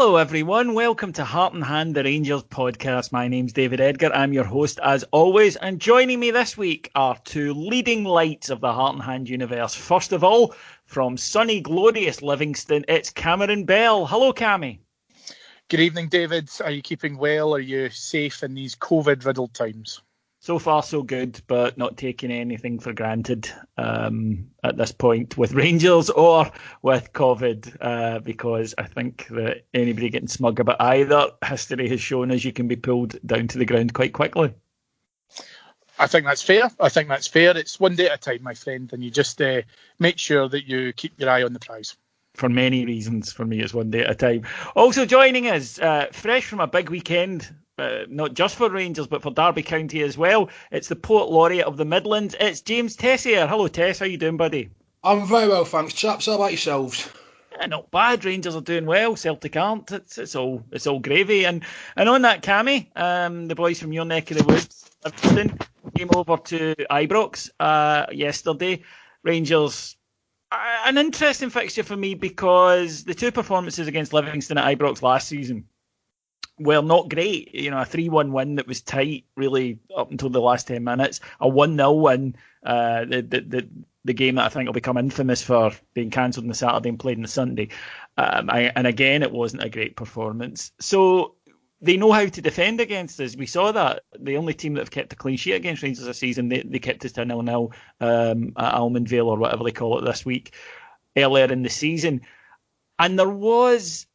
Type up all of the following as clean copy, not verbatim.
Hello everyone, welcome to Heart and Hand, the Rangers podcast. My name's David Edgar, I'm your host as always, and joining me this week are two leading lights of the Heart and Hand universe. First of all, from sunny, glorious Livingston, it's Cameron Bell. Hello, Cammy. Good evening, David. Are you keeping well? Are you safe in these COVID-riddled times? So far, so good, but not taking anything for granted at this point with Rangers or with COVID, because I think that anybody getting smug about either, history has shown us you can be pulled down to the ground quite quickly. I think that's fair. It's one day at a time, my friend, and you just make sure that you keep your eye on the prize. For many reasons, for me, it's one day at a time. Also joining us, fresh from a big weekend, not just for Rangers, but for Derby County as well. It's the Poet Laureate of the Midlands. It's James Tessier. Hello, Tess. How you doing, buddy? I'm very well, thanks, chaps. How about yourselves? Yeah, not bad. Rangers are doing well. Celtic aren't. It's all gravy. And on that, Cammy, the boys from your neck of the woods, Livingston, came over to Ibrox yesterday. Rangers, an interesting fixture for me because the two performances against Livingston at Ibrox last season were not great. You know, a 3-1 win that was tight, really, up until the last 10 minutes. A 1-0 win, the game that I think will become infamous for being cancelled on the Saturday and played on the Sunday. And again, it wasn't a great performance. So they know how to defend against us. We saw that. The only team that have kept a clean sheet against Rangers this season, they kept us to 0-0 at Almondvale or whatever they call it this week, earlier in the season. And there was,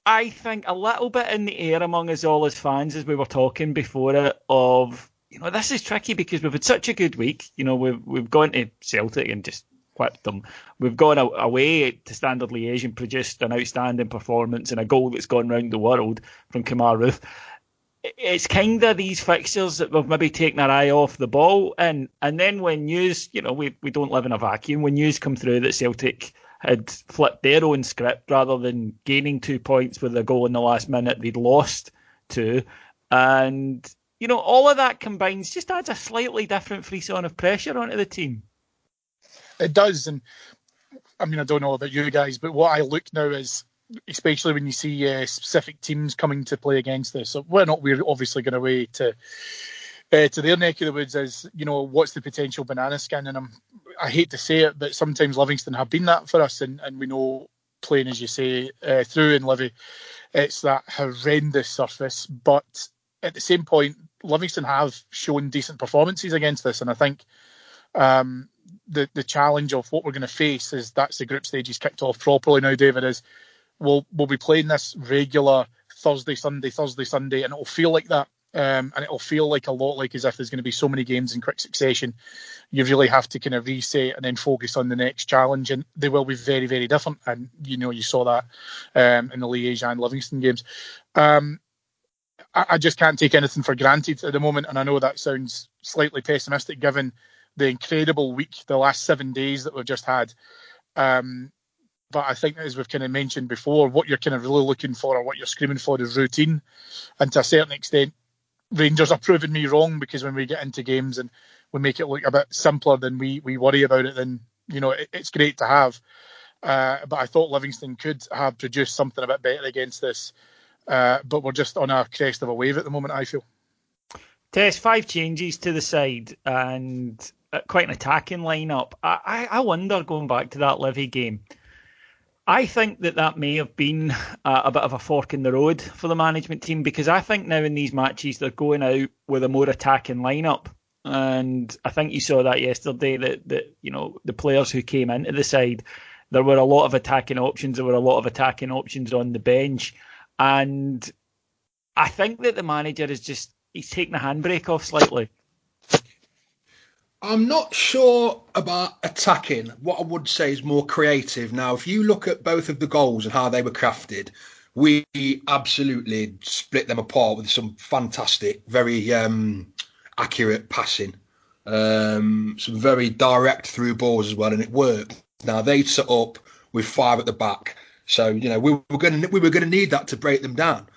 I think, a little bit in the air among us all as fans as we were talking before it of, you know, this is tricky because we've had such a good week. You know, we've gone to Celtic and just whipped them. We've gone away to Standard Liège and produced an outstanding performance and a goal that's gone round the world from Kemar Roof. It's kind of these fixtures that we've maybe taken our eye off the ball. And then when news, you know, we don't live in a vacuum. When news come through that Celtic had flipped their own script rather than gaining 2 points with a goal in the last minute, they'd lost 2. And, you know, all of that combines just adds a slightly different frisson of pressure onto the team. It does. And I mean, I don't know about you guys, but what I look now is, especially when you see specific teams coming to play against us, so we're obviously going away to their neck of the woods, is, you know, what's the potential banana skin? And I hate to say it, but sometimes Livingston have been that for us, and we know, playing, as you say, through in Livy, it's that horrendous surface. But at the same point, Livingston have shown decent performances against us, and I think the challenge of what we're going to face is that's the group stage is kicked off properly now, David, is we'll be playing this regular Thursday, Sunday, and it'll feel like that. And it'll feel like a lot like as if there's going to be so many games in quick succession. You really have to kind of reset and then focus on the next challenge, and they will be very, very different. And you know, you saw that in the Liège and Livingston games. I just can't take anything for granted at the moment, and I know that sounds slightly pessimistic given the incredible week, the last 7 days that we've just had. But I think, as we've kind of mentioned before, what you're kind of really looking for or what you're screaming for is routine. And to a certain extent, Rangers are proving me wrong, because when we get into games and we make it look a bit simpler than we worry about it, then, you know, it's great to have. But I thought Livingston could have produced something a bit better against this. But we're just on a crest of a wave at the moment, I feel. Tess, 5 changes to the side and quite an attacking lineup. I wonder, going back to that Livy game, I think that may have been a bit of a fork in the road for the management team, because I think now in these matches they're going out with a more attacking lineup. And I think you saw that yesterday, that you know, the players who came into the side, there were a lot of attacking options. There were a lot of attacking options on the bench. And I think that the manager he's taking the handbrake off slightly. I'm not sure about attacking. What I would say is more creative. Now, if you look at both of the goals and how they were crafted, we absolutely split them apart with some fantastic, very accurate passing. Some very direct through balls as well, and it worked. Now, they set up with 5 at the back. So, you know, we were going to need that to break them down.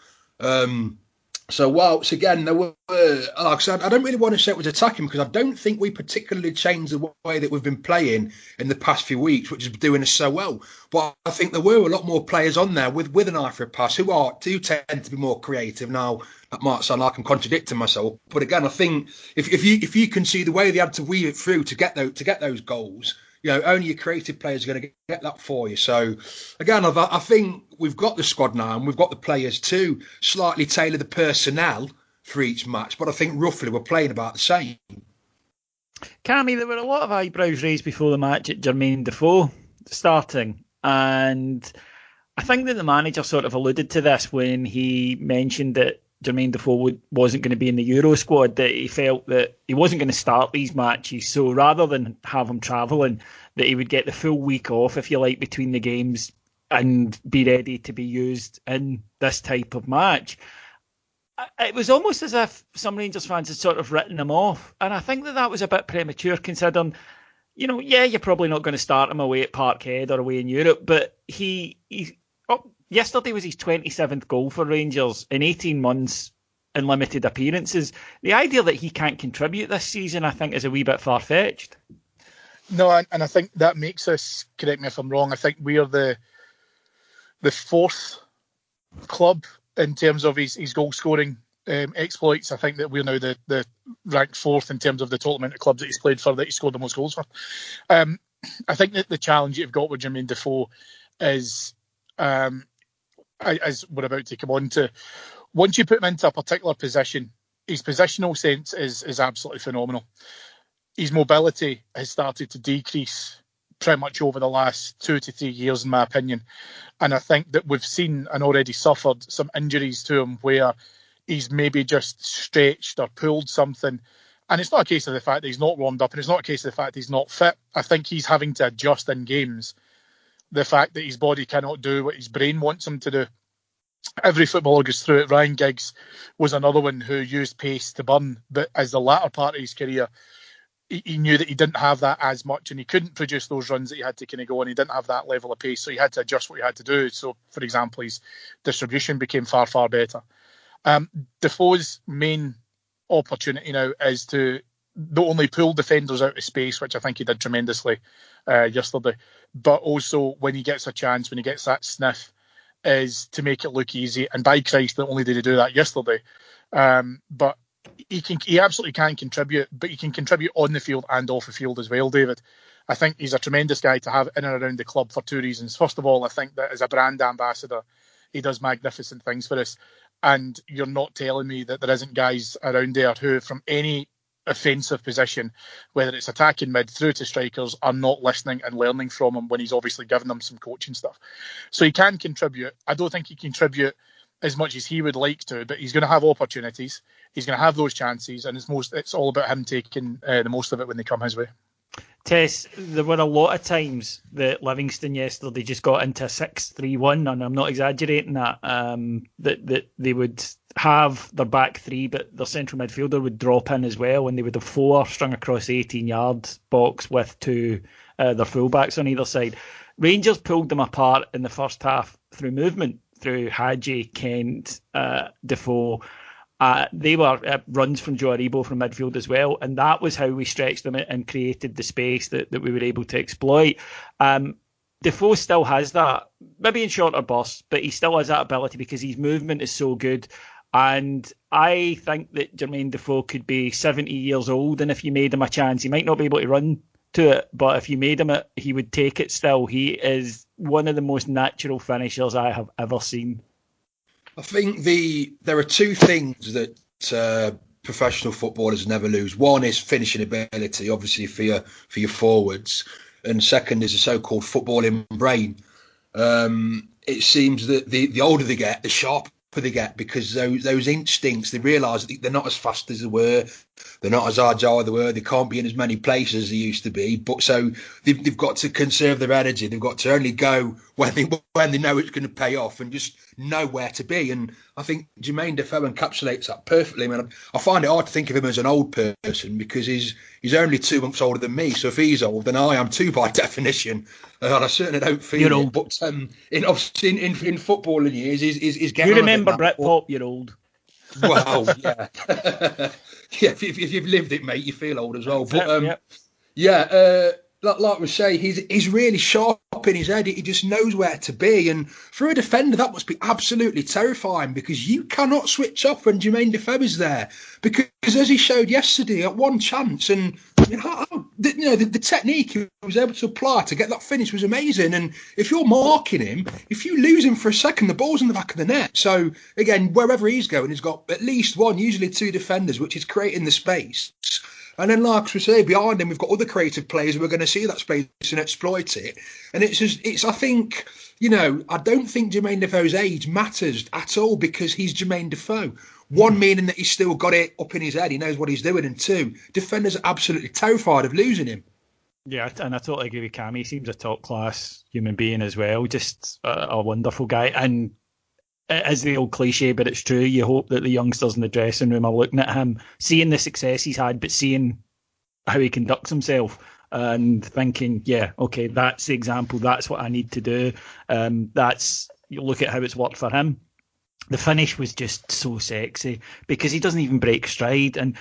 So whilst again there were, like I said, I don't really want to say it was attacking because I don't think we particularly changed the way that we've been playing in the past few weeks, which is doing us so well. But I think there were a lot more players on there with an eye for a pass who tend to be more creative. Now that might sound like I'm contradicting myself, but again, I think if you can see the way they had to weave it through to get those goals. Only your creative players are going to get that for you. So, again, I think we've got the squad now and we've got the players to slightly tailor the personnel for each match. But I think roughly we're playing about the same. Cammy, there were a lot of eyebrows raised before the match at Jermaine Defoe starting. And I think that the manager sort of alluded to this when he mentioned that Jermaine Defoe wasn't going to be in the Euro squad, that he felt that he wasn't going to start these matches. So rather than have him travelling, that he would get the full week off, if you like, between the games and be ready to be used in this type of match. It was almost as if some Rangers fans had sort of written him off. And I think that was a bit premature considering, you're probably not going to start him away at Parkhead or away in Europe, but yesterday was his 27th goal for Rangers in 18 months in limited appearances. The idea that he can't contribute this season, I think, is a wee bit far-fetched. No, and I think that makes us, correct me if I'm wrong, I think we are the fourth club in terms of his goal-scoring exploits. I think that we're now the ranked fourth in terms of the total amount of clubs that he's played for that he scored the most goals for. I think that the challenge you've got with Jermaine Defoe is... as we're about to come on to, once you put him into a particular position, his positional sense is absolutely phenomenal. His mobility has started to decrease pretty much over the last 2 to 3 years, in my opinion. And I think that we've seen and already suffered some injuries to him where he's maybe just stretched or pulled something. And it's not a case of the fact that he's not warmed up, and it's not a case of the fact that he's not fit. I think he's having to adjust in games. The fact that his body cannot do what his brain wants him to do. Every footballer goes through it. Ryan Giggs was another one who used pace to burn, but as the latter part of his career, he knew that he didn't have that as much, and he couldn't produce those runs that he had to kind of go, and he didn't have that level of pace, so he had to adjust what he had to do. So, for example, his distribution became far, far better. Defoe's main opportunity now is to not only pull defenders out of space, which I think he did tremendously yesterday, but also when he gets a chance, when he gets that sniff, is to make it look easy. And by Christ, not only did he do that yesterday, but he absolutely can contribute, but he can contribute on the field and off the field as well, David. I think he's a tremendous guy to have in and around the club for two reasons. First of all, I think that as a brand ambassador, he does magnificent things for us. And you're not telling me that there isn't guys around there who, from any offensive position, whether it's attacking mid through to strikers, are not listening and learning from him when he's obviously given them some coaching stuff. So he can contribute. I don't think he can contribute as much as he would like to, but he's going to have opportunities. He's going to have those chances, and it's all about him taking the most of it when they come his way. Tess, there were a lot of times that Livingston yesterday just got into 6-3-1, and I'm not exaggerating that, that they would have their back three, but their central midfielder would drop in as well, and they would have four strung across the 18-yard box with two their fullbacks on either side. Rangers pulled them apart in the first half through movement, through Hadji, Kent, Defoe. They were runs from Joe Aribo from midfield as well, and that was how we stretched them and created the space that we were able to exploit. Defoe still has that, maybe in shorter bursts, but he still has that ability because his movement is so good. And I think that Jermaine Defoe could be 70 years old, and if you made him a chance, he might not be able to run to it, but if you made him it, he would take it still. He is one of the most natural finishers I have ever seen. I think there are two things that professional footballers never lose. One is finishing ability, obviously for your forwards, and second is a so-called footballing brain. It seems that the older they get, the sharper they get, because those instincts, they realise that they're not as fast as they were, they're not as agile as they were, they can't be in as many places as they used to be. But so they've got to conserve their energy. They've got to only go when they know it's going to pay off and just know where to be. And I think Jermaine Defoe encapsulates that perfectly. I mean, I find it hard to think of him as an old person because he's only 2 months older than me. So if he's old, then I am too by definition. And I certainly don't feel you're it. Old. But in footballing years, he's getting. You remember Britpop? You're old. Well, yeah. Yeah, if you've lived it, mate, you feel old as well. But yeah, like we say, he's really sharp in his head. He just knows where to be. And for a defender, that must be absolutely terrifying because you cannot switch off when Jermaine Defoe is there. Because as he showed yesterday, at one chance, and the technique he was able to apply to get that finish was amazing. And if you're marking him, if you lose him for a second, the ball's in the back of the net. So again, wherever he's going, he's got at least one, usually two defenders, which is creating the space. And then, like we say, behind him, we've got other creative players who are going to see that space and exploit it. And I think, I don't think Jermaine Defoe's age matters at all because he's Jermaine Defoe. One, meaning that he's still got it up in his head. He knows what he's doing. And two, defenders are absolutely terrified of losing him. Yeah, and I totally agree with Cammy. He seems a top-class human being as well. Just a wonderful guy. And it is the old cliche, but it's true. You hope that the youngsters in the dressing room are looking at him, seeing the success he's had, but seeing how he conducts himself and thinking, yeah, okay, that's the example. That's what I need to do. You look at how it's worked for him. The finish was just so sexy because he doesn't even break stride. And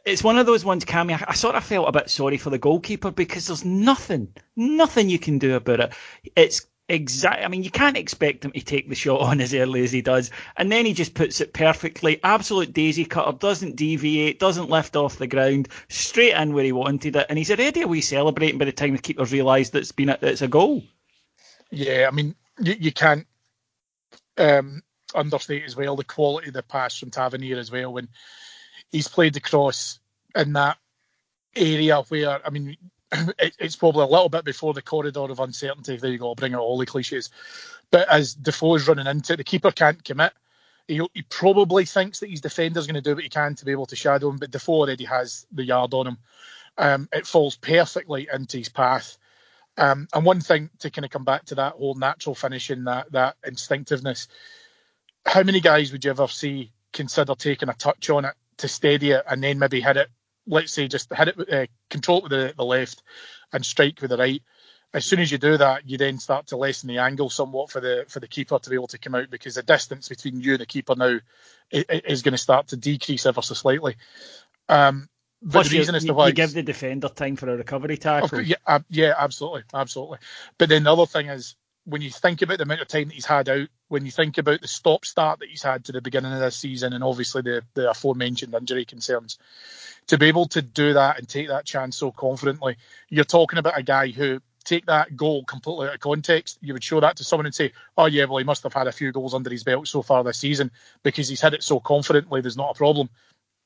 it's one of those ones, Cammy, I sort of felt a bit sorry for the goalkeeper because there's nothing you can do about it. It's exactly. I mean, you can't expect him to take the shot on as early as he does, and then he just puts it perfectly. Absolute daisy cutter, doesn't deviate, doesn't lift off the ground, straight in where he wanted it, and he's already away celebrating by the time the keepers realise that it's a goal. Yeah, I mean, you can't understate as well the quality of the pass from Tavernier as well when he's played the cross in that area where, I mean, it's probably a little bit before the corridor of uncertainty. There you go, I'll bring out all the cliches. But as Defoe's running into it, the keeper can't commit. He probably thinks that his defender's going to do what he can to be able to shadow him, but Defoe already has the yard on him. It falls perfectly into his path. And one thing to kind of come back to that whole natural finishing, that instinctiveness, how many guys would you ever see consider taking a touch on it to steady it and then maybe hit it? Let's say just hit it with control with the left and strike with the right. As soon as you do that, you then start to lessen the angle somewhat for the keeper to be able to come out because the distance between you and the keeper now is going to start to decrease ever so slightly. But plus, the reason as to why you give the defender time for a recovery tackle. Yeah, absolutely. But then the other thing is, when you think about the amount of time that he's had out, when you think about the stop-start that he's had to the beginning of this season and obviously the aforementioned injury concerns, to be able to do that and take that chance so confidently, you're talking about a guy who take that goal completely out of context. You would show that to someone and say, oh yeah, well, he must have had a few goals under his belt so far this season because he's hit it so confidently, there's not a problem.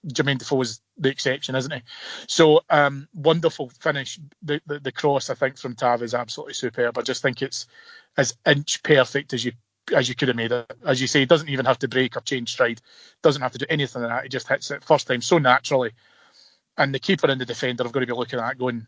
Jermaine Defoe is the exception, isn't he? So wonderful finish. The cross, I think, from Tav is absolutely superb. I just think it's as inch perfect as you could have made it. As you say, he doesn't even have to break or change stride. Doesn't have to do anything like that. He just hits it first time so naturally. And the keeper and the defender have got to be looking at that going,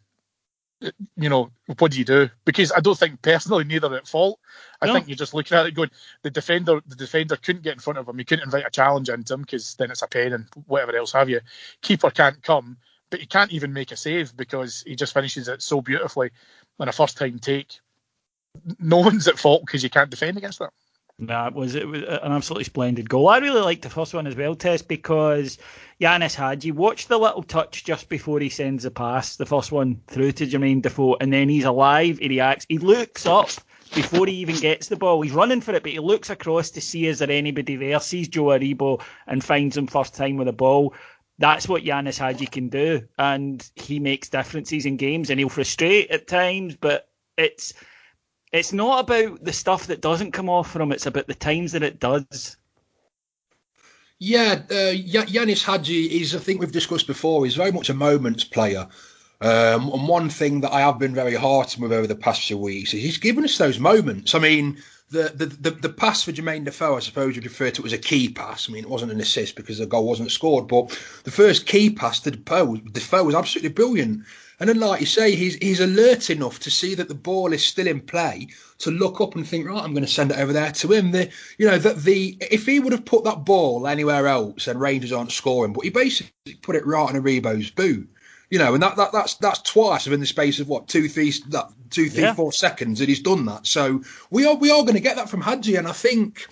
what do you do? Because I don't think personally neither are at fault. I think you're just looking at it going, the defender couldn't get in front of him. He couldn't invite a challenge into him because then it's a pen and whatever else have you. Keeper can't come, but he can't even make a save because he just finishes it so beautifully on a first time take. No one's at fault because you can't defend against that. Nah, it was an absolutely splendid goal. I really liked the first one as well, Tess, because Yanis Hadji watched the little touch just before he sends the pass, the first one through to Jermaine Defoe, and then he's alive, he reacts, he looks up before he even gets the ball. He's running for it, but he looks across to see is there anybody there, sees Joe Aribo and finds him first time with the ball. That's what Yanis Hadji can do, and he makes differences in games, and he'll frustrate at times, but it's not about the stuff that doesn't come off for him. It's about the times that it does. Yeah, Yanis Hadji is, I think we've discussed before, he's very much a moments player. And one thing that I have been very hard with over the past few weeks is he's given us those moments. I mean, the pass for Jermaine Defoe, I suppose you'd refer to it as a key pass. I mean, it wasn't an assist because the goal wasn't scored, but the first key pass to Defoe was absolutely brilliant. And then, like you say, he's alert enough to see that the ball is still in play, to look up and think, right, I'm going to send it over there to him. If he would have put that ball anywhere else, then Rangers aren't scoring. But he basically put it right on Aribo's boot. And that's twice within the space of 4 seconds that he's done that. So we are going to get that from Hadji, and I think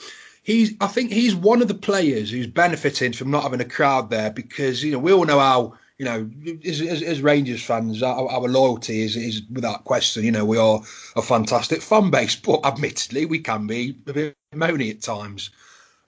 I think he's one of the players who's benefiting from not having a crowd there, because we all know how, as Rangers fans, our loyalty is without question. We are a fantastic fan base, but admittedly we can be a bit moany at times.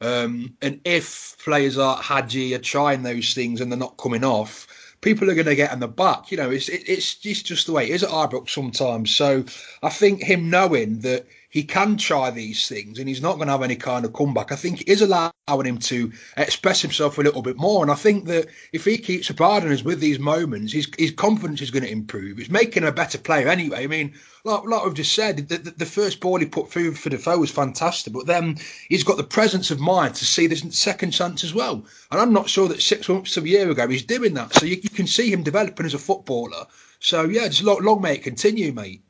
And if players like Hadji are trying those things and they're not coming off, people are going to get in the back. It's just the way it is at Ibrox sometimes. So I think him knowing that he can try these things and he's not going to have any kind of comeback, I think it is allowing him to express himself a little bit more. And I think that if he keeps abiding us with these moments, his confidence is going to improve. It's making him a better player anyway. I mean, like we've just said, the first ball he put through for Defoe was fantastic, but then he's got the presence of mind to see this second chance as well. And I'm not sure that 6 months of a year ago he's doing that. So you can see him developing as a footballer. So yeah, just long may it continue, mate.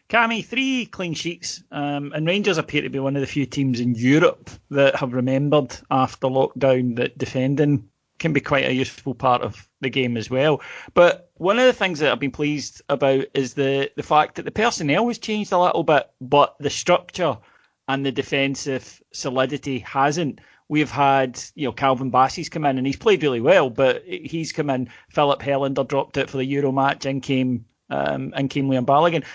Cammy, 3 clean sheets, and Rangers appear to be one of the few teams in Europe that have remembered after lockdown that defending can be quite a useful part of the game as well. But one of the things that I've been pleased about is the fact that the personnel has changed a little bit, but the structure and the defensive solidity hasn't. We've had, Calvin Bassey's come in and he's played really well, but he's come in. Philip Helander dropped out for the Euro match and came Liam Balogun.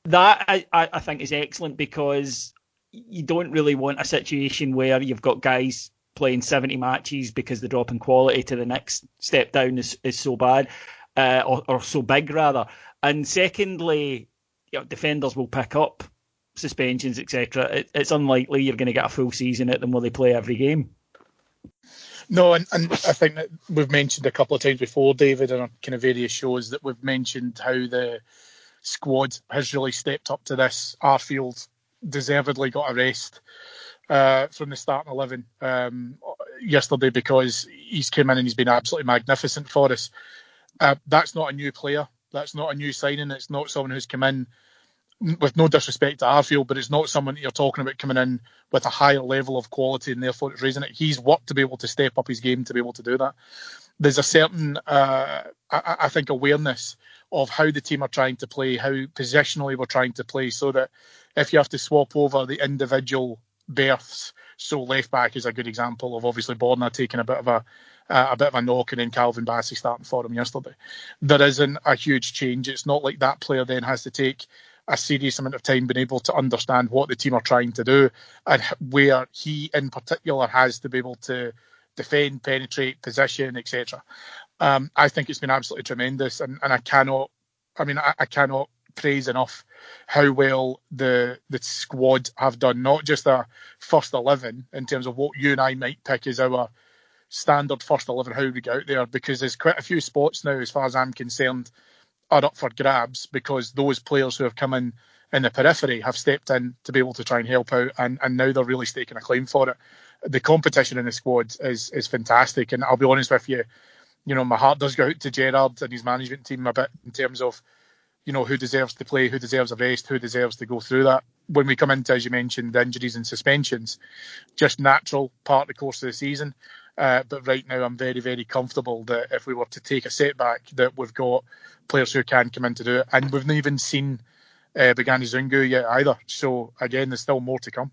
That, I think, is excellent, because you don't really want a situation where you've got guys playing 70 matches because the drop in quality to the next step down is so bad, or so big, rather. And secondly, defenders will pick up suspensions, etc. It's unlikely you're going to get a full season at them where they play every game. No, and I think that we've mentioned a couple of times before, David, on kind of various shows, that we've mentioned how the squad has really stepped up to this. Arfield deservedly got a rest from the starting 11 yesterday, because he's come in and he's been absolutely magnificent for us. That's not a new player. That's not a new signing. It's not someone who's come in, with no disrespect to Arfield, but it's not someone that you're talking about coming in with a higher level of quality and therefore it's raising it. He's worked to be able to step up his game to be able to do that. There's a certain, I think, awareness of how the team are trying to play, how positionally we're trying to play, so that if you have to swap over the individual berths, so left back is a good example of obviously Borna taking a bit of a knock and then Calvin Bassey starting for him yesterday. There isn't a huge change. It's not like that player then has to take a serious amount of time being able to understand what the team are trying to do and where he in particular has to be able to defend, penetrate, position, etc. I think it's been absolutely tremendous, and I cannot praise enough how well the squad have done. Not just our first 11 in terms of what you and I might pick as our standard first 11, how we get out there, because there's quite a few spots now, as far as I'm concerned, are up for grabs, because those players who have come in the periphery have stepped in to be able to try and help out, and now they're really staking a claim for it. The competition in the squad is fantastic, and I'll be honest with you, my heart does go out to Gerrard and his management team a bit in terms of, who deserves to play, who deserves a rest, who deserves to go through that. When we come into, as you mentioned, injuries and suspensions, just natural part of the course of the season. But right now, I'm very, very comfortable that if we were to take a setback, that we've got players who can come in to do it. And we've not even seen Bogani Zungu yet either. So, again, there's still more to come.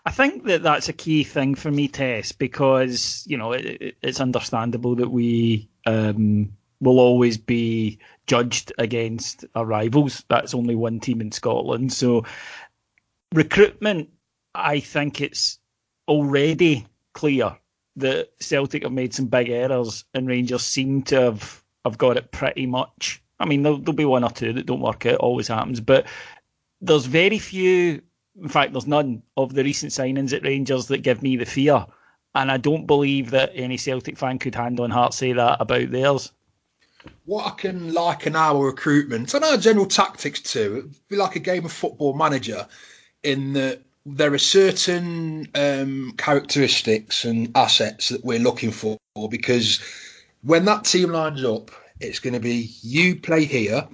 I think that's a key thing for me, Tess, because, it's understandable that we will always be judged against our rivals. That's only one team in Scotland. So recruitment, I think it's already clear that Celtic have made some big errors and Rangers seem to have got it pretty much. I mean, there'll be one or two that don't work out, always happens, but there's very few, in fact, there's none of the recent signings at Rangers that give me the fear. And I don't believe that any Celtic fan could hand on heart say that about theirs. What I can liken our recruitment and our general tactics to, it'd be like a game of Football Manager, in that there are certain characteristics and assets that we're looking for, because when that team lines up, it's going to be, you play here,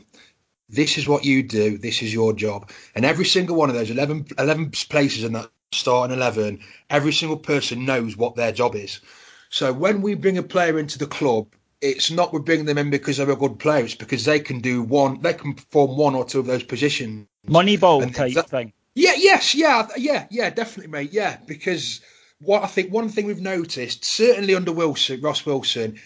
this is what you do, this is your job. And every single one of those 11 places in that starting 11, every single person knows what their job is. So when we bring a player into the club, it's not we're bringing them in because they're a good player, it's because they can perform one or two of those positions. Moneyball type thing. Yeah, Definitely, mate. Yeah, because what I think one thing we've noticed, certainly under Ross Wilson,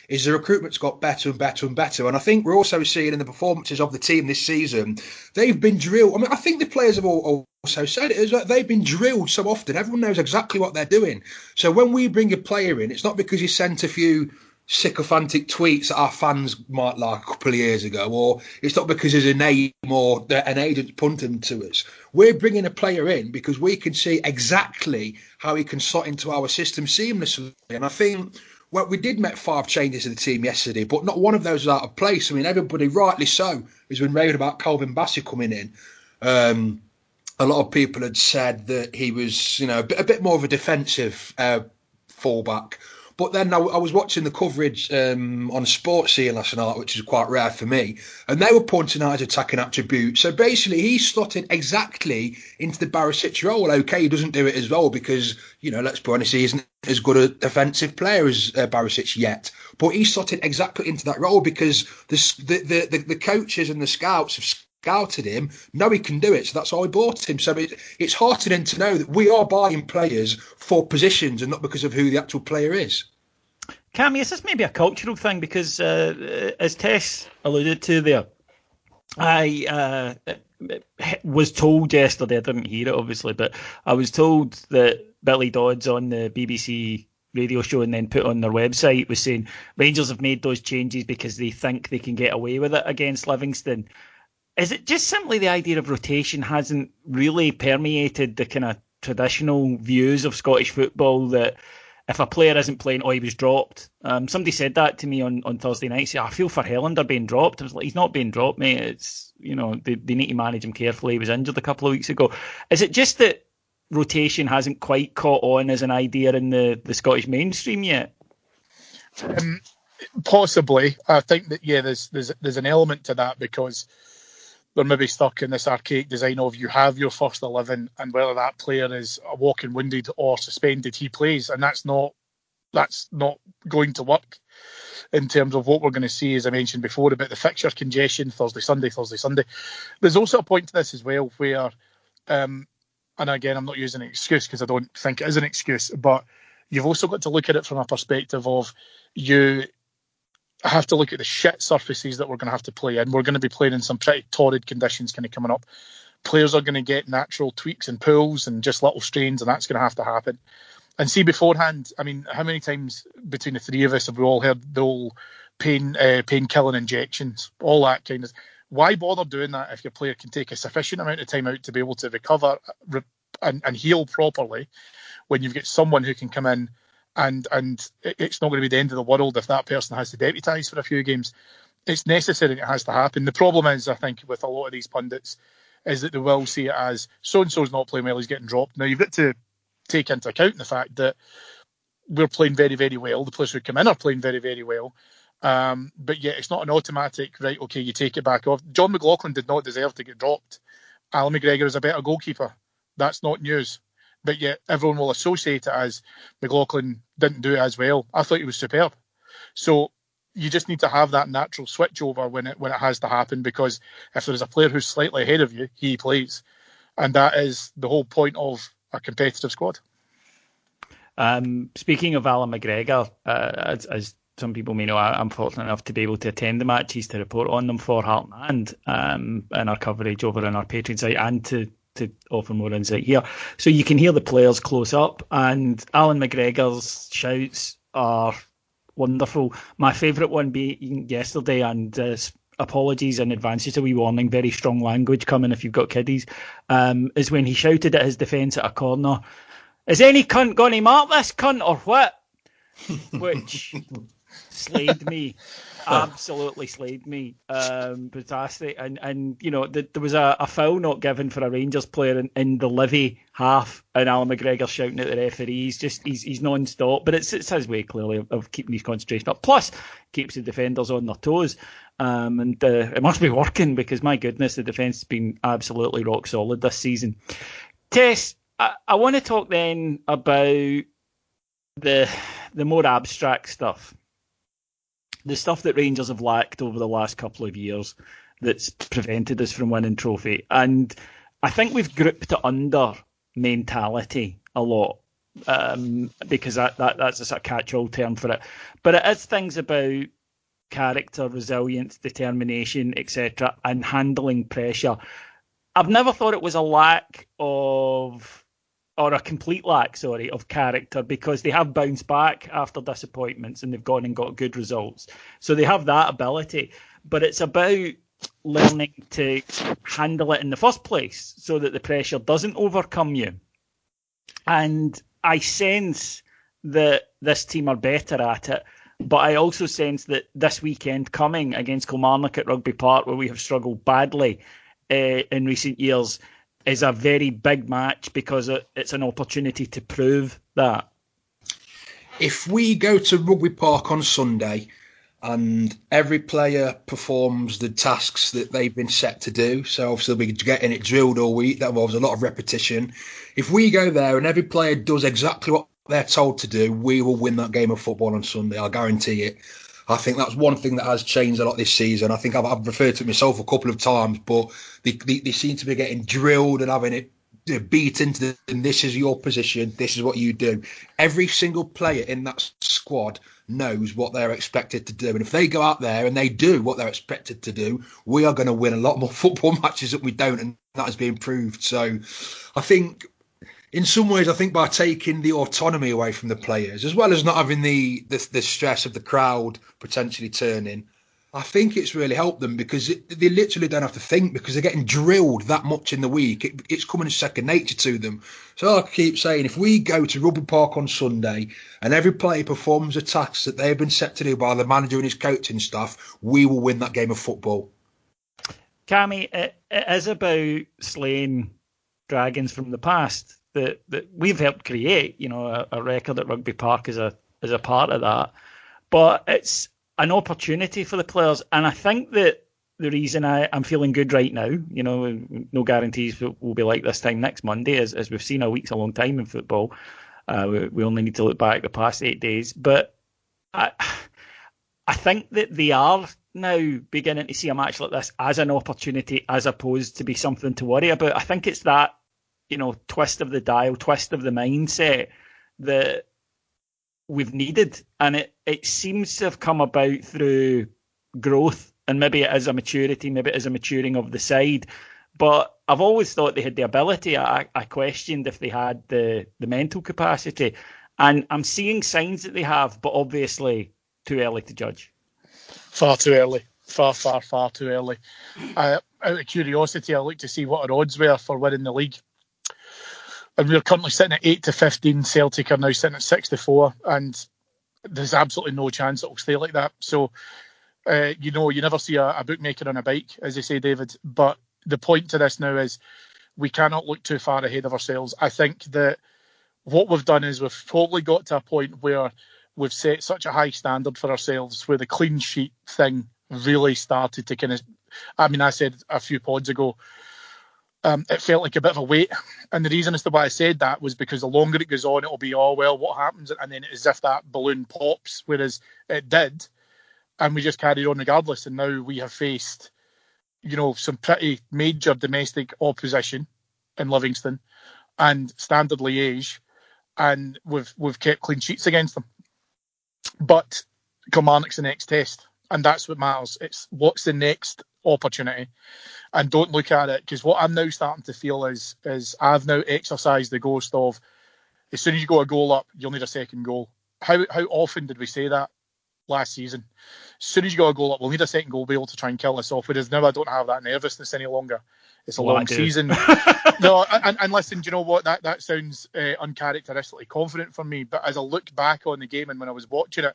is the recruitment's got better and better and better. And I think we're also seeing in the performances of the team this season, they've been drilled. I mean, I think the players have also said it, is that they've been drilled so often. Everyone knows exactly what they're doing. So when we bring a player in, it's not because he sent a few sycophantic tweets that our fans might like a couple of years ago, or it's not because there's a name or an agent punting to us. We're bringing a player in because we can see exactly how he can slot into our system seamlessly. And I think we did make 5 changes to the team yesterday, but not one of those was out of place. I mean, everybody, rightly so, has been raving about Calvin Bassey coming in. A lot of people had said that he was, a bit more of a defensive fullback. But then I was watching the coverage on Sports here last night, which is quite rare for me, and they were pointing out his attacking attributes. So basically, he slotted exactly into the Barisic role. Okay, he doesn't do it as well because, let's be honest, he isn't as good a defensive player as Barisic yet. But he slotted exactly into that role because the coaches and the scouts have scouted him, know he can do it, so that's why we bought him. So it's heartening to know that we are buying players for positions and not because of who the actual player is. Cammy, is this maybe a cultural thing? Because as Tess alluded to there, I was told yesterday, I didn't hear it obviously, but I was told that Billy Dodds on the BBC radio show and then put on their website was saying Rangers have made those changes because they think they can get away with it against Livingston. Is it just simply the idea of rotation hasn't really permeated the kind of traditional views of Scottish football that if a player isn't playing, he was dropped? Somebody said that to me on Thursday night. Say, I feel for Helander being dropped. I was like, he's not being dropped, mate. It's, they need to manage him carefully. He was injured a couple of weeks ago. Is it just that rotation hasn't quite caught on as an idea in the Scottish mainstream yet? Possibly. I think that, there's an element to that because they're maybe stuck in this archaic design of you have your first 11 and whether that player is a walking wounded or suspended, he plays. And that's not going to work in terms of what we're going to see, as I mentioned before, about the fixture congestion, Thursday, Sunday. There's also a point to this as well where, and again, I'm not using an excuse because I don't think it is an excuse, but you've also got to look at it from a perspective of you have to look at the shit surfaces that we're going to have to play in. We're going to be playing in some pretty torrid conditions kind of coming up. Players are going to get natural tweaks and pulls and just little strains, and that's going to have to happen. And see, beforehand, I mean, how many times between the three of us have we all heard the whole pain-killing injections, all that kind of... Why bother doing that if your player can take a sufficient amount of time out to be able to recover and heal properly when you've got someone who can come in and it's not going to be the end of the world if that person has to deputise for a few games. It's necessary and it has to happen. The problem is, I think, with a lot of these pundits, is that they will see it as so-and-so's not playing well, he's getting dropped. Now, you've got to take into account the fact that we're playing very, very well. The players who come in are playing very, very well. But yet it's not an automatic, right, okay, you take it back off. John McLaughlin did not deserve to get dropped. Alan McGregor is a better goalkeeper. That's not news. But yet everyone will associate it as McLaughlin didn't do it as well. I thought he was superb. So you just need to have that natural switchover when it has to happen, because if there's a player who's slightly ahead of you, he plays. And that is the whole point of a competitive squad. Speaking of Alan McGregor, as some people may know, I'm fortunate enough to be able to attend the matches to report on them for Heart and Hand in our coverage over on our Patreon site, and to offer more insight here. So you can hear the players close up, and Alan McGregor's shouts are wonderful. My favourite one being yesterday, and apologies in advance, just a wee warning, very strong language coming if you've got kiddies, is when he shouted at his defence at a corner, "Is any cunt going to mark this cunt or what?" Which slayed me. Absolutely slayed me. Fantastic. And you know, there was a foul not given for a Rangers player in the Livy half, and Alan McGregor shouting at the referees. He's non-stop, but it's his way clearly of keeping his concentration up. Plus, keeps the defenders on their toes. And it must be working, because my goodness, the defence has been absolutely rock solid this season. Tess, I want to talk then about the more abstract stuff. The stuff that Rangers have lacked over the last couple of years that's prevented us from winning trophy. And I think we've grouped it under mentality a lot, because that's a sort of catch-all term for it. But it is things about character, resilience, determination, etc., and handling pressure. I've never thought it was a lack of, or a complete lack, sorry, of character, because they have bounced back after disappointments and they've gone and got good results. So they have that ability. But it's about learning to handle it in the first place so that the pressure doesn't overcome you. And I sense that this team are better at it. But I also sense that this weekend coming against Kilmarnock at Rugby Park, where we have struggled badly in recent years, is a very big match because it's an opportunity to prove that. If we go to Rugby Park on Sunday and every player performs the tasks that they've been set to do, so obviously we're getting it drilled all week, that involves a lot of repetition. If we go there and every player does exactly what they're told to do, we will win that game of football on Sunday. I'll guarantee it. I think that's one thing that has changed a lot this season. I think I've referred to it myself a couple of times, but they seem to be getting drilled and having it beaten to them. This is your position. This is what you do. Every single player in that squad knows what they're expected to do. And if they go out there and they do what they're expected to do, we are going to win a lot more football matches that we don't. And that has been proved. So I think, in some ways, I think by taking the autonomy away from the players, as well as not having the stress of the crowd potentially turning, I think it's really helped them, because they literally don't have to think, because they're getting drilled that much in the week. It's coming as second nature to them. So I keep saying, if we go to Rugby Park on Sunday and every player performs the tasks that they've been set to do by the manager and his coaching staff, we will win that game of football. Cammy, it is about slaying dragons from the past that we've helped create. You know, a record at Rugby Park is a part of that. But it's an opportunity for the players, and I think that the reason I'm feeling good right now, you know, no guarantees will be like this time next Monday, as we've seen, a week's a long time in football. We only need to look back the past 8 days, but I think that they are now beginning to see a match like this as an opportunity, as opposed to be something to worry about. I think it's that, you know, twist of the dial, twist of the mindset that we've needed, and it seems to have come about through growth, and maybe it is a maturity, maybe it is a maturing of the side. But I've always thought they had the ability. I questioned if they had the mental capacity, and I'm seeing signs that they have, but obviously too early to judge. Far too early. Far too early. Out of curiosity, I looked to see what our odds were for winning the league. And we're currently sitting at 8-15. Celtic are now sitting at 6-4, and there's absolutely no chance it will stay like that. So, you know, you never see a bookmaker on a bike, as they say, David. But the point to this now is we cannot look too far ahead of ourselves. I think that what we've done is we've probably got to a point where we've set such a high standard for ourselves, where the clean sheet thing really started to kind of, I mean, I said a few pods ago, it felt like a bit of a weight. And the reason as to why I said that was because the longer it goes on, it'll be, oh, well, what happens? And then it's as if that balloon pops, whereas it did. And we just carried on regardless. And now we have faced, you know, some pretty major domestic opposition in Livingston and Standard Liège. And we've kept clean sheets against them. But Kilmarnock's the next test. And that's what matters. It's what's the next opportunity, and don't look at it, because what I'm now starting to feel is I've now exercised the ghost of, as soon as you go a goal up, you'll need a second goal. How often did we say that last season? As soon as you go a goal up, we'll need a second goal to be able to try and kill us off. Whereas now I don't have that nervousness any longer. It's a long season. No, and listen, do you know what? That sounds uncharacteristically confident for me. But as I look back on the game and when I was watching it,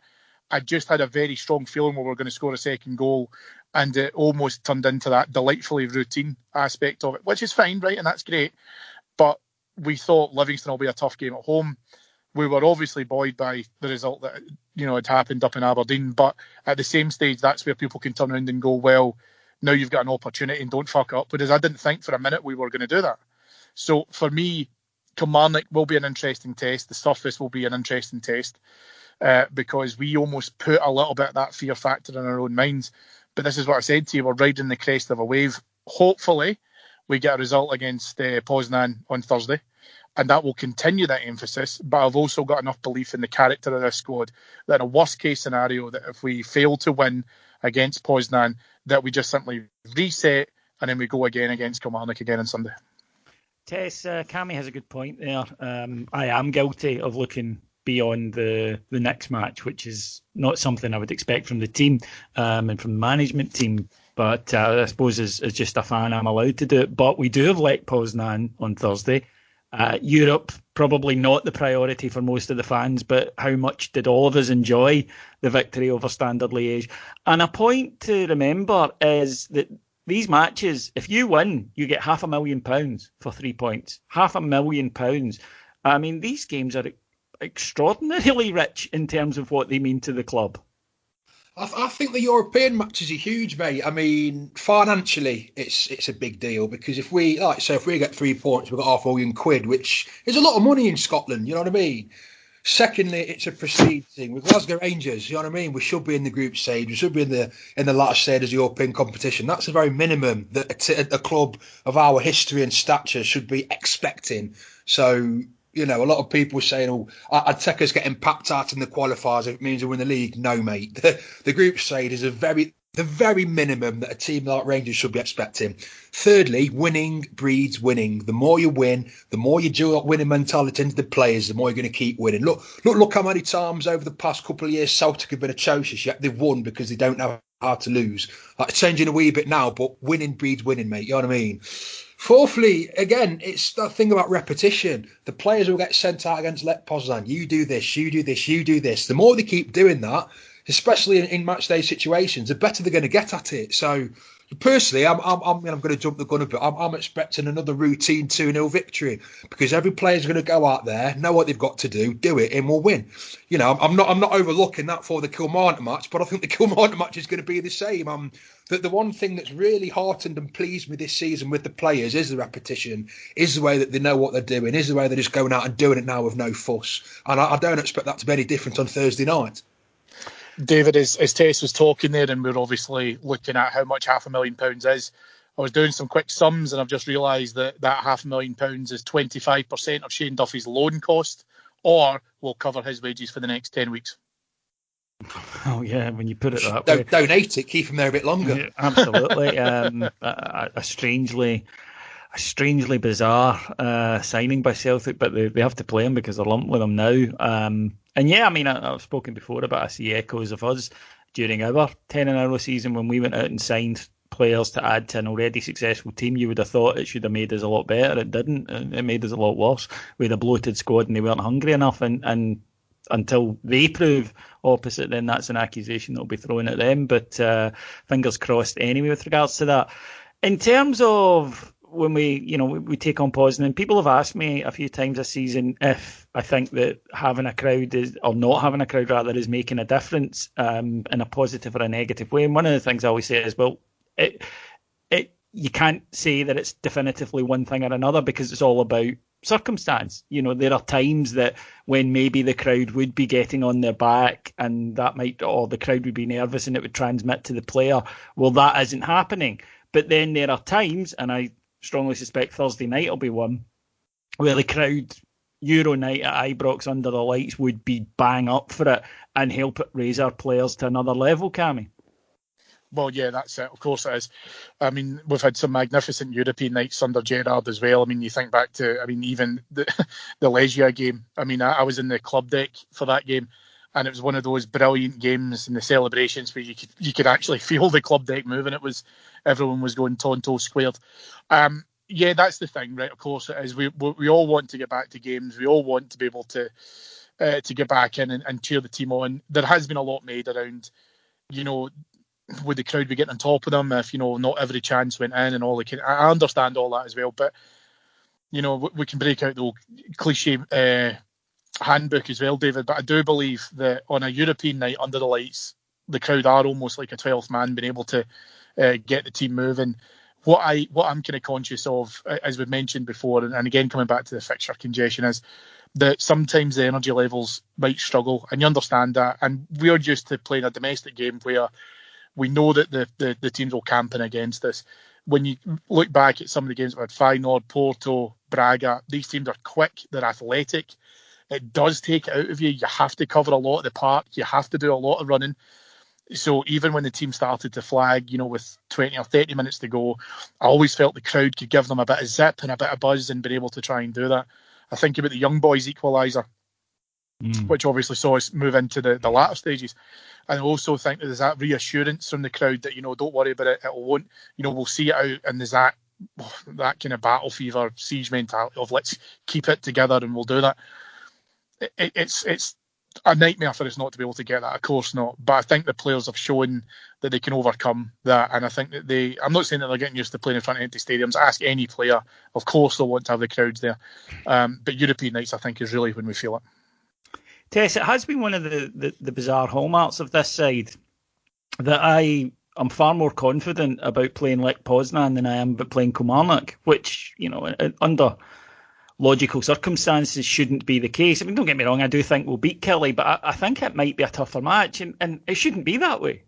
I just had a very strong feeling we were going to score a second goal, and it almost turned into that delightfully routine aspect of it, which is fine, right? And that's great. But we thought Livingston will be a tough game at home. We were obviously buoyed by the result that, you know, had happened up in Aberdeen. But at the same stage, that's where people can turn around and go, well, now you've got an opportunity and don't fuck up. Whereas I didn't think for a minute we were going to do that. So for me, Kilmarnock will be an interesting test. The surface will be an interesting test. Because we almost put a little bit of that fear factor in our own minds. But this is what I said to you, we're riding the crest of a wave. Hopefully, we get a result against Poznan on Thursday, and that will continue that emphasis. But I've also got enough belief in the character of this squad that in a worst-case scenario, that if we fail to win against Poznan, that we just simply reset and then we go again against Kilmarnock again on Sunday. Tess, Cammy has a good point there. I am guilty of looking beyond the next match, which is not something I would expect from the team and from the management team. But I suppose as just a fan, I'm allowed to do it. But we do have Lech Poznan on Thursday. Europe, probably not the priority for most of the fans, but how much did all of us enjoy the victory over Standard Liège? And a point to remember is that these matches, if you win, you get £500,000 for 3 points. £500,000. I mean, these games are extraordinarily rich in terms of what they mean to the club. I think the European matches are huge, mate. I mean, financially, it's a big deal because if we get 3 points, we've got £500,000, which is a lot of money in Scotland. You know what I mean? Secondly, it's a prestige thing with Glasgow Rangers. You know what I mean? We should be in the group stage. We should be in the latter stage of the European competition. That's the very minimum that a club of our history and stature should be expecting. So, you know, a lot of people saying, "Oh, I'd take us getting papped out in the qualifiers if it means we win the league." No, mate. The group stage is the very minimum that a team like Rangers should be expecting. Thirdly, winning breeds winning. The more you win, the more you do that winning mentality into the players, the more you're going to keep winning. Look how many times over the past couple of years Celtic have been atrocious, yet they've won because they don't know how to lose. Like, it's changing a wee bit now, but winning breeds winning, mate. You know what I mean? Fourthly, again, it's that thing about repetition. The players will get sent out against Lech Poznan. You do this, you do this, you do this. The more they keep doing that, especially in match day situations, the better they're going to get at it. So, personally, I'm going to jump the gun a bit. I'm expecting another routine 2-0 victory because every player's going to go out there, know what they've got to do it, and we'll win. You know, I'm not overlooking that for the Kilmarnock match, but I think the Kilmarnock match is going to be the same. The one thing that's really heartened and pleased me this season with the players is the repetition, is the way that they know what they're doing, is the way they're just going out and doing it now with no fuss. And I don't expect that to be any different on Thursday night. David, as Tess was talking there, and we're obviously looking at how much £500,000 is, I was doing some quick sums and I've just realised that £500,000 is 25% of Shane Duffy's loan cost, or will cover his wages for the next 10 weeks. Oh yeah, when you put it that way. Donate it, keep him there a bit longer. Yeah, absolutely. A strangely bizarre signing by Celtic, but they have to play him because they're lumped with him now. And yeah, I mean, I've spoken before about I see echoes of us during our 10-0 season when we went out and signed players to add to an already successful team. You would have thought it should have made us a lot better. It didn't. It made us a lot worse. We had a bloated squad and they weren't hungry enough. And until they prove opposite, then that's an accusation that will be thrown at them. But fingers crossed anyway with regards to that. In terms of when we take on Poznan, people have asked me a few times this season if I think that having a crowd or not having a crowd rather is making a difference in a positive or a negative way. And one of the things I always say is, well, you can't say that it's definitively one thing or another because it's all about circumstance. You know, there are times that when maybe the crowd would be getting on their back and the crowd would be nervous and it would transmit to the player. Well, that isn't happening. But then there are times, and I strongly suspect Thursday night will be one, where the crowd Euro night at Ibrox under the lights would be bang up for it and help it raise our players to another level, Cammy. Well, yeah, that's it. Of course it is. I mean, we've had some magnificent European nights under Gerrard as well. I mean, you think back to, even the Legia game. I mean, I was in the club deck for that game, and it was one of those brilliant games in the celebrations where you could actually feel the club deck moving. Everyone was going Tonto squared. Yeah, that's the thing, right? Of course it is. We all want to get back to games. We all want to be able to get back in and cheer the team on. There has been a lot made around, would the crowd be getting on top of them if, not every chance went in and all. I understand all that as well, but, we can break out the old cliche handbook as well, David, but I do believe that on a European night under the lights, the crowd are almost like a 12th man being able to get the team moving. What I'm kind of conscious of, as we've mentioned before, and again coming back to the fixture congestion, is that sometimes the energy levels might struggle, and you understand that. And we're used to playing a domestic game where we know that the teams will camp in against us. when you look back at some of the games we've had, Feyenoord, Porto, Braga, these teams are quick, they're athletic. It does take it out of you. You have to cover a lot of the park. You have to do a lot of running. So even when the team started to flag, with 20 or 30 minutes to go, I always felt the crowd could give them a bit of zip and a bit of buzz and been able to try and do that. I think about the young boys equaliser, which obviously saw us move into the latter stages. And I also think that there's that reassurance from the crowd that, don't worry about it, it won't, we'll see it out. And there's that kind of battle fever, siege mentality of let's keep it together and we'll do that. It's a nightmare for us not to be able to get that, of course not. But I think the players have shown that they can overcome that, and I think that I'm not saying that they're getting used to playing in front of empty stadiums. Ask any player, of course they'll want to have the crowds there. But European nights, I think, is really when we feel it. Tess, it has been one of the bizarre hallmarks of this side that I'm far more confident about playing Lech Poznan than I am about playing Kilmarnock, which, under logical circumstances shouldn't be the case. I mean, don't get me wrong, I do think we'll beat Kelly, but I think it might be a tougher match, and it shouldn't be that way.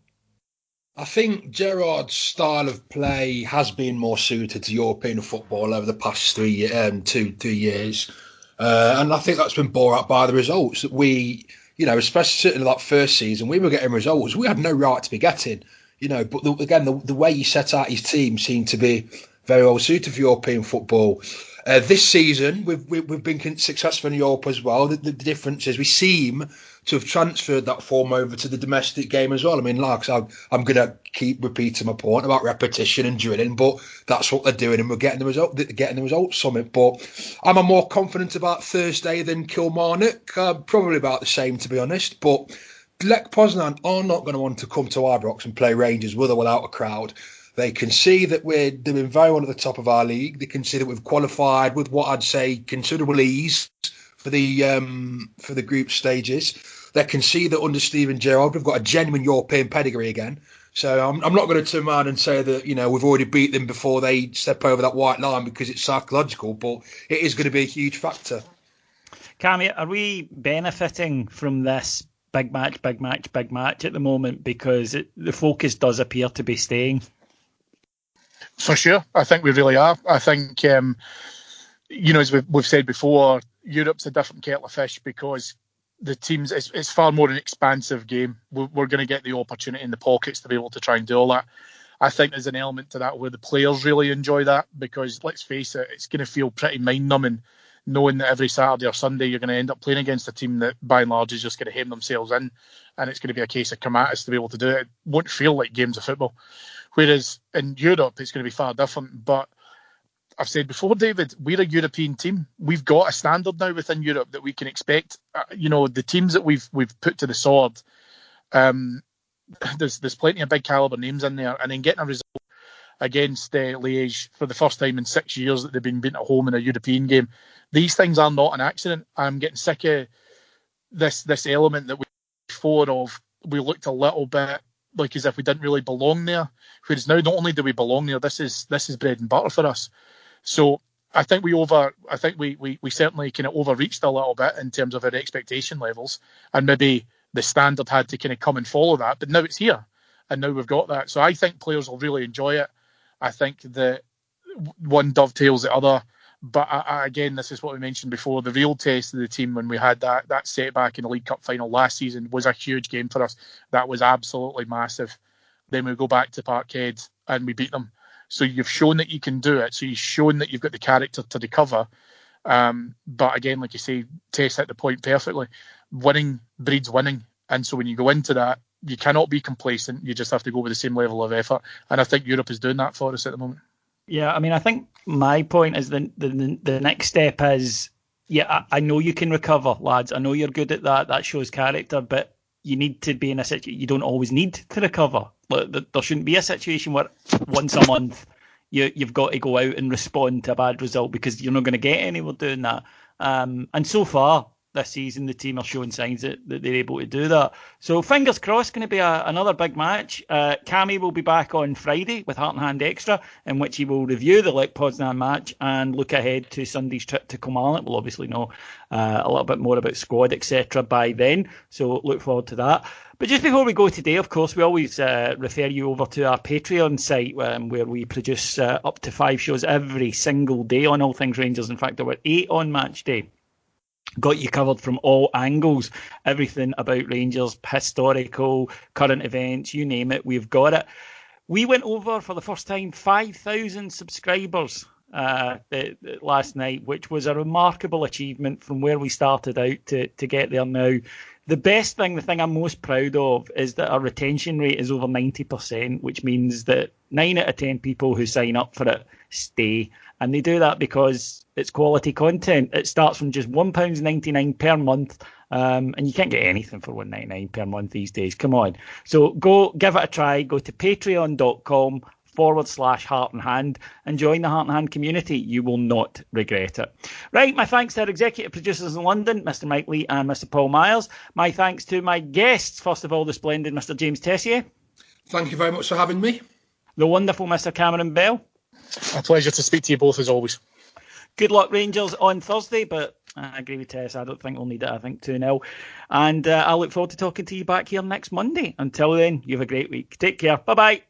I think Gerrard's style of play has been more suited to European football over the past 2 years. And I think that's been bore out by the results that we, especially certainly that first season, we were getting results we had no right to be getting, but the way you set out his team seemed to be very well suited for European football. This season, we've been successful in Europe as well. The difference is we seem to have transferred that form over to the domestic game as well. I mean, I'm going to keep repeating my point about repetition and drilling, but that's what they're doing, and we're getting the results from it. But am I more confident about Thursday than Kilmarnock? Probably about the same, to be honest. But Lech Poznan are not going to want to come to Ibrox and play Rangers with or without a crowd. They can see that we're doing very well at the top of our league. They can see that we've qualified with what I'd say considerable ease for the group stages. They can see that under Steven Gerrard we've got a genuine European pedigree again. So I'm not going to turn around and say that we've already beat them before they step over that white line because it's psychological, but it is going to be a huge factor. Cammy, are we benefiting from this big match at the moment because the focus does appear to be staying? For sure, I think we really are. I think, as we've said before, Europe's a different kettle of fish because the teams, it's far more an expansive game. We're going to get the opportunity in the pockets to be able to try and do all that. I think there's an element to that where the players really enjoy that because, let's face it, it's going to feel pretty mind-numbing knowing that every Saturday or Sunday you're going to end up playing against a team that, by and large, is just going to hem themselves in, and it's going to be a case of come at us to be able to do it. It won't feel like games of football. Whereas in Europe, it's going to be far different. But I've said before, David, we're a European team. We've got a standard now within Europe that we can expect. The teams that we've put to the sword, there's plenty of big caliber names in there. And then getting a result against Liège for the first time in 6 years that they've been beaten at home in a European game, these things are not an accident. I'm getting sick of this element that we looked a little bit like as if we didn't really belong there. Whereas now, not only do we belong there, this is bread and butter for us. So I think we certainly kind of overreached a little bit in terms of our expectation levels, and maybe the standard had to kind of come and follow that. But now it's here, and now we've got that. So I think players will really enjoy it. I think that one dovetails the other. But again, this is what we mentioned before. The real test of the team when we had that setback in the League Cup final last season was a huge game for us. That was absolutely massive. Then we go back to Parkhead and we beat them. So you've shown that you can do it. So you've shown that you've got the character to recover. But again, like you say, Tess hit the point perfectly. Winning breeds winning. And so when you go into that, you cannot be complacent. You just have to go with the same level of effort. And I think Europe is doing that for us at the moment. Yeah, I mean, I think my point is the next step is, I know you can recover, lads. I know you're good at that. That shows character, but you need to be in a situation. You don't always need to recover. There shouldn't be a situation where once a month you've got to go out and respond to a bad result because you're not going to get anywhere doing that. And so far, this season, the team are showing signs that they're able to do that. So fingers crossed, going to be another big match. Cammy will be back on Friday with Heart and Hand Extra, in which he will review the Lech Poznan match and look ahead to Sunday's trip to Kilmarnock. We'll obviously know a little bit more about squad, etc. by then, so look forward to that. But just before we go today, of course, we always refer you over to our Patreon site where we produce up to 5 shows every single day on all things Rangers. In fact, there were 8 on match day. Got you covered from all angles, everything about Rangers, historical, current events, you name it, we've got it. We went over for the first time 5,000 subscribers last night, which was a remarkable achievement from where we started out to get there now. The thing I'm most proud of is that our retention rate is over 90%, which means that 9 out of 10 people who sign up for it stay. And they do that because it's quality content. It starts from just £1.99 per month. And you can't get anything for £1.99 per month these days. Come on. So go give it a try. Go to patreon.com/Heart and Hand and join the Heart and Hand community. You will not regret it. Right, my thanks to our executive producers in London, Mr. Mike Lee and Mr. Paul Myers. My thanks to my guests, first of all, the splendid Mr. James Tessier. Thank you very much for having me. The wonderful Mr. Cameron Bell. A pleasure to speak to you both as always. Good luck, Rangers, on Thursday, but I agree with Tess. I don't think we'll need it. I think 2-0. And I look forward to talking to you back here next Monday. Until then, you have a great week. Take care. Bye-bye.